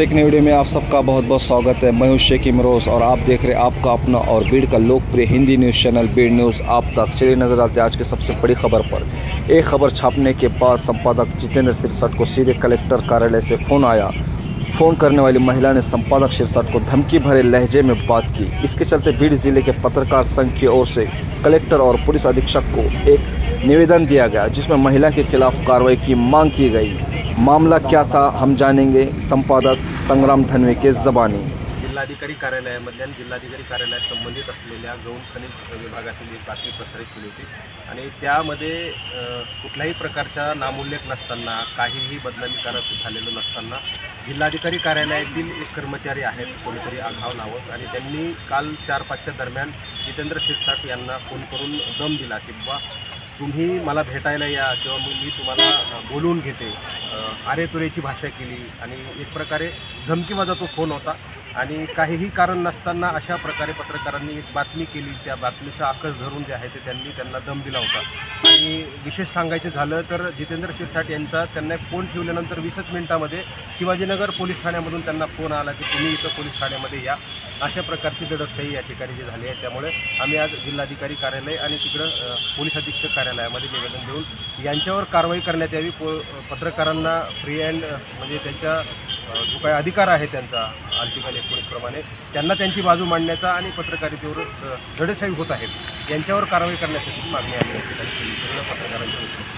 एक नई वीडियो में आप सबका बहुत बहुत स्वागत है। मैं हूं शेख इमरोज़ और आप देख रहे हैं आपका अपना और बीड़ का लोकप्रिय Hindi news channel Beed news आप तक। चलिए नजर आते हैं आज के सबसे बड़ी खबर पर। एक खबर छापने के बाद संपादक जितेंद्र सिरसट को सीधे कलेक्टर कार्यालय से फ़ोन आया। फ़ोन करने वाली महिला ने संपादक सिरसट को धमकी भरे लहजे में बात की। इसके चलते बीड़ जिले के पत्रकार संघ की ओर से कलेक्टर और पुलिस अधीक्षक को एक निवेदन दिया गया, जिसमें महिला के खिलाफ कार्रवाई की मांग की गई। मामला क्या था हम जानेंगे संपादक संग्राम धनवे के ज़बानी। जिल्हाधिकारी कार्यालयामधल्या जिल्हाधिकारी कार्यालयात संबंधित असलेल्या गौण खनिज विभागातील एक बातमी प्रसारित केली होती आणि त्यामध्ये कुठल्याही प्रकारचा नामोल्लेख नसताना, काहीही बदनामीकारक झालेलं नसताना जिल्हाधिकारी कार्यालयातील एक कर्मचारी आहेत कोणीतरी आघाव नावक, आणि त्यांनी काल 4-5च्या दरम्यान जितेंद्र सिरसट यांना फोन करून दम दिला की बाबा तुम्ही मला भेटायला या किंवा मी तुम्हाला बोलवून घेते, अरे तुरेची भाषा केली आणि एक प्रकारे धमकीवाजा तो फोन होता। आणि काहीही कारण नसताना अशा प्रकारे पत्रकारांनी एक बातमी केली, त्या बातमीचा आकस धरून जे आहे ते त्यांना दम दिला होता। आणि विशेष सांगायचं झालं तर जितेंद्र सिरसट यांचा त्यांना फोन ठेवल्यानंतर 20च मिनिटांमध्ये शिवाजीनगर पोलीस ठाण्यामधून त्यांना फोन आला की तुम्ही इथं पोलीस ठाण्यामध्ये या। अशा प्रकारची दडपशाही या ठिकाणी जी झाली आहे, त्यामुळे आम्ही आज जिल्हाधिकारी कार्यालय आणि तिकडं पोलीस अधीक्षक कार्यालयामध्ये निवेदन देऊन यांच्यावर कारवाई करण्यात यावी। पत्रकारांना फ्री अँड म्हणजे त्यांच्या जो काही अधिकार आहे त्यांचा आर्टिकल 19 प्रमाणे त्यांना त्यांची बाजू मांडण्याचा आणि पत्रकारितेवर दडपशाही होत आहेत यांच्यावर कारवाई करण्यासाठी मागणी आम्ही या ठिकाणी केली पत्रकारांच्या